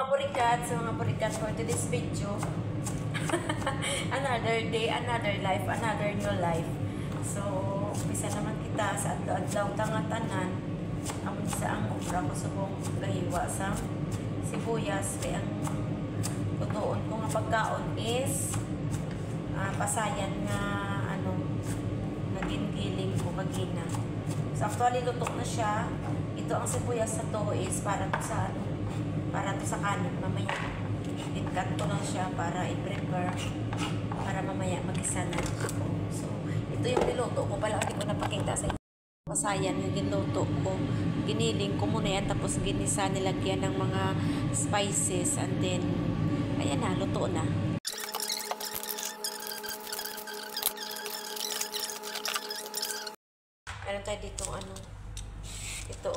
mga burikat for today's video. Another day, another life, another new life. So, umpisa naman kita sa adlaw tangatanan. Amon sa ang ubra ko subong gahiwa sa sibuyas. Kaya ang tutuon ko nga pagkaon is pasayan nga naging ko magina. So, actually lutok na siya. Ito ang sibuyas sa to is para to sa kanin mamaya. I-cut ko lang siya para i-prepare para mamaya mag-isa na ako. So, ito yung niluto ko pala. Hindi ko napakita sa inyo. Pasayan yung niluto ko. Giniling ko muna yan. Tapos ginisa nilagyan ng mga spices. And then, ayan na, luto na. Meron tayo dito ito,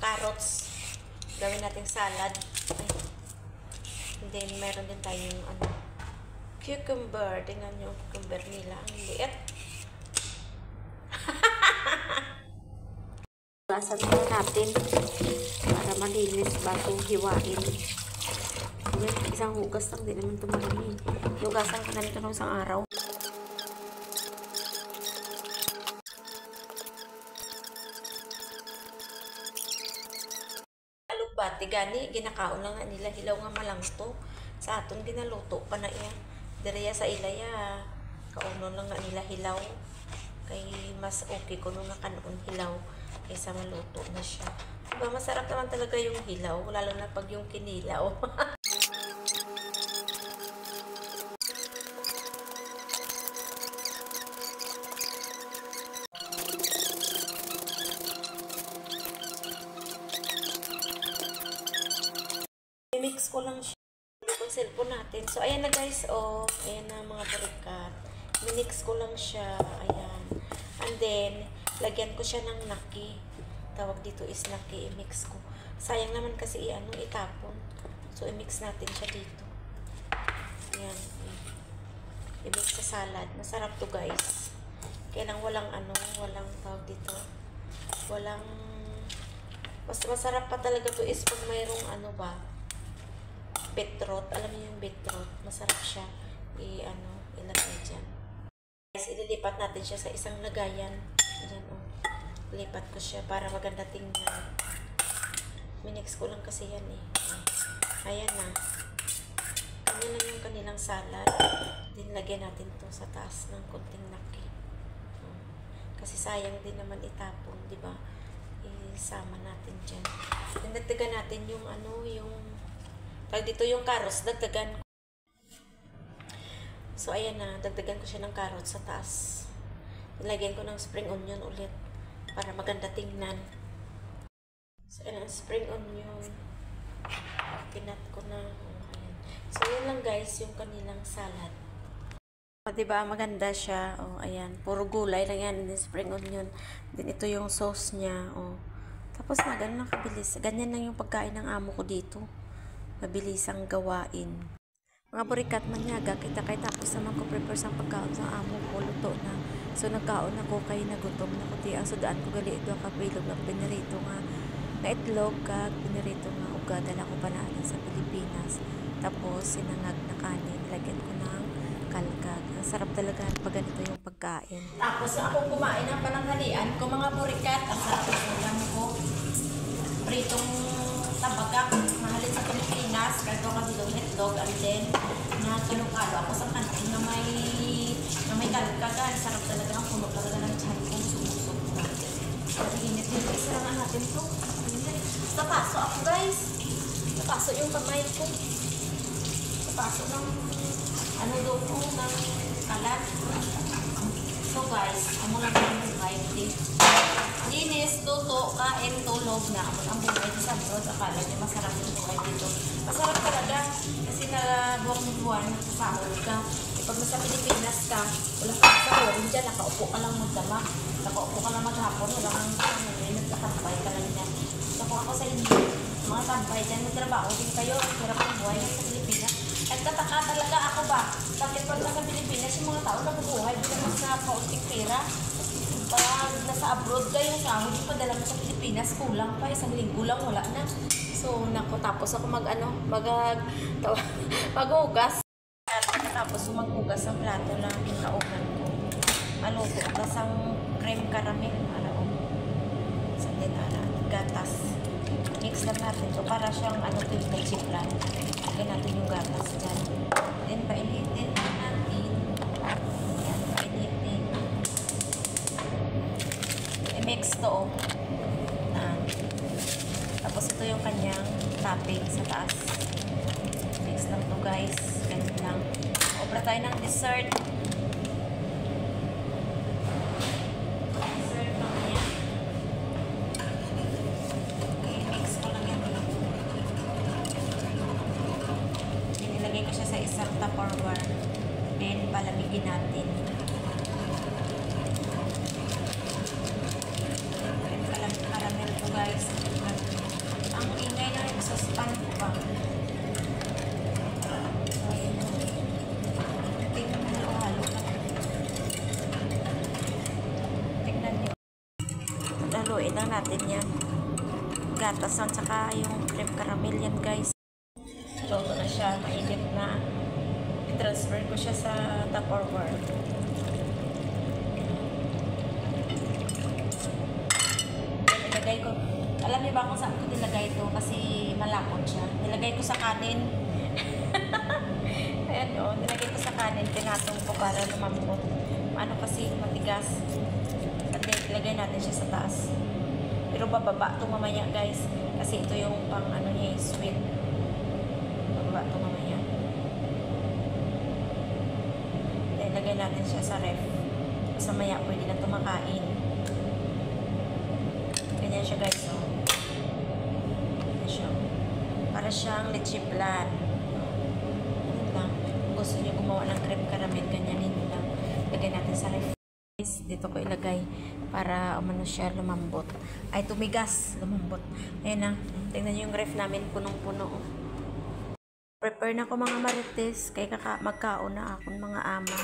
carrots. Gawin natin salad. And then, meron din tayong cucumber. Tingnan nyo yung cucumber nila. Ang liit. Basan mo natin para malinis bago hiwain. Isang hugas lang. Di naman ito marami. Hugasan ko na nito ng isang araw. Bati gani ginakaon lang na nila hilaw nga malangto sa aton ginaluto pa na iya direya sa ilaya kaunon lang nga nila hilaw kay mas okay kuno nga kanon hilaw kaysa maluto na siya. Diba masarap naman talaga yung hilaw lalo na pag yung kinilaw. Mix ko lang siya yung cellphone natin. So, ayan na guys. Oh, ayan na mga burikat. Minix ko lang siya. Ayan. And then, lagyan ko siya ng naki. Tawag dito is naki. I-mix ko. Sayang naman kasi itapon. So, i-mix natin siya dito. Ayan. I-mix sa salad. Masarap to guys. Kaya lang walang walang tawag dito. Walang mas masarap pa talaga to is pag mayroong beetroot. Alam niyo yung beetroot. Masarap siya. Ilagay dyan. Guys, ililipat natin siya sa isang lagayan. Dyan, lipat ko siya para maganda tingnan. Minix ko lang kasi yan eh. Ayan na. Ganyan lang yung kanilang salad. Then, lagyan natin to sa taas ng konting naki. Kasi sayang din naman itapon, di ba? Isama natin dyan. Then, dagdagan natin yung dito yung carrots, dagdagan. So, ayan na, dagdagan ko siya ng carrots sa taas. Nilagyan ko ng spring onion ulit para maganda tingnan. So, ayan ang spring onion. Pinat ko na. Ayan. So, ayan lang guys, yung kanilang salad. Diba, maganda siya. Ayan, puro gulay lang yan. Then, spring onion. Then, ito yung sauce niya. Tapos na, ganun lang kabilis. Ganyan lang yung pagkain ng amo ko dito. Mabilisang gawain. Mga burikat manyaga, kita tapos naman ko prepare sa pagkaon sa amo ko, luto na. So nagkaon ako kay nagutom na kuti ang sudaan ko gali ito kapilog na pinirito nga na itlog kag pinirito nga uga dala ko pa naanin sa Pilipinas. Tapos sinangag na kanin, lagyan ko ng kalkag. Ang sarap talaga pag ganito yung pagkain. Tapos ako kumain ng pananghalian ko mga burikat. Ang sarap ng ulam ko. Pritong tabagak, mahalin sa Pilipinas, kahito ka dito hotdog, and then, na kalukalo ako sa kantin na may kalkagan. Sarap talaga, ang puno talaga ng tiyan kong sumusok na. Kasi init-init, isarangan natin ito. Tapaso ako guys. Tapaso yung kamay ko. Tapaso ng, doon ko, ng kalat. So guys, amo lang yung buhay din. Linis, luto, kain, tulog na. Ang buhay sa abroad, akala niya masarap yung buhay dito. Masarap talaga kasi na buwan-buwan, sahod ka. Pag nasa Pilipinas ka, wala ka sahod, dyan, nakaupo ka lang magdama. Nakaupo ka lang maghapon, wala kang nagkatambay ka lang dyan. So kung ako sa inyo, mga tambay dyan, nagtrabaho din kayo, hirap ang buhay sa Pilipinas. At kataka talaga ako ba? Bakit pag nasa Pilipinas, yung mga tao nabubuhay, hindi naman sa kaunting pera. Pag nasa abroad kayo, sahod yung padala mo sa Pilipinas, kulang pa, isang linggo lang, wala na. So, naku, tapos ako maghugas. Tapos maghugas ang plato lang yung kaunan ko. Maluto. Tapos ang cream caramel. Sa tinara. Gatas. Mix lang natin to para siyang yung chiplan. Lagyan natin yung gatas dyan. Then, painitin natin. Yan, painitin. I-mix to, oh. Tapos ito yung kanyang topping sa taas. Mix lang to, guys. Ganun lang. Obra tayo ng dessert. Dessert mamaya. Okay, mix ko lang yan. Nilagay ko siya sa isang Tupperware. Then, palamigin natin. Caramel to, guys. Ang ingay na yung saucepan ko ba? Tingnan nyo, halo na. Tingnan nyo. Laluin lang natin yan. Gatasan, tsaka yung cream caramel yan, guys. Luto na siya, mainit na. I-transfer ko siya sa Tupperware. Nilagay ko. Alam niyo ba kung saan ko nilagay ito? Kasi malapot siya. Nilagay ko sa kanin. Ayan o. Nilagay ko sa kanin. Pinatong ko para lumambot. Ano kasi matigas. At ilagay natin siya sa taas. Pero bababa ito mamaya, guys. Kasi ito yung pang niya, sweet. Bababa ito mamaya. Ilagay natin siya sa ref. Kasi mamaya pwede na ito makain. Ganyan siya, guys. So, para siyang leche plan. Ganyan lang. Kung gusto nyo gumawa ng cream caramel, ganyanin nyo lang. Lagay natin sa ref. Dito ko ilagay para umano siya lumambot. Ay, tumigas. Lumambot. Ayan na. Tingnan nyo yung ref namin. Punong-puno. Prepare na ko mga marites. Kaya magkaon na akong mga ama.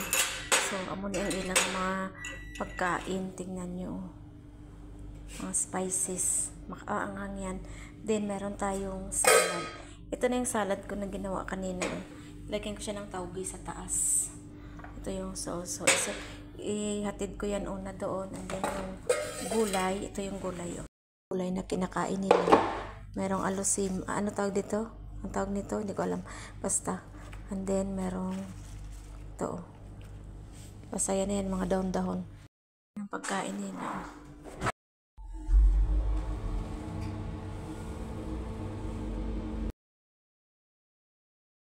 So, amo na yung ilang mga pagkain. Tingnan nyo. Mga spices. Makaanghang yan. Then, meron tayong salad. Ito na yung salad ko na ginawa kanina. Lagyan ko siya ng taugi sa taas. Ito yung sauce. So, ihatid ko yan una doon. And then, yung gulay. Ito yung gulay. Gulay na kinakain nila. Merong alusim. Ano tawag dito? Ang tawag nito? Hindi ko alam. Basta. And then, merong ito. Basta yan mga dahon-dahon. Yung pagkain nila.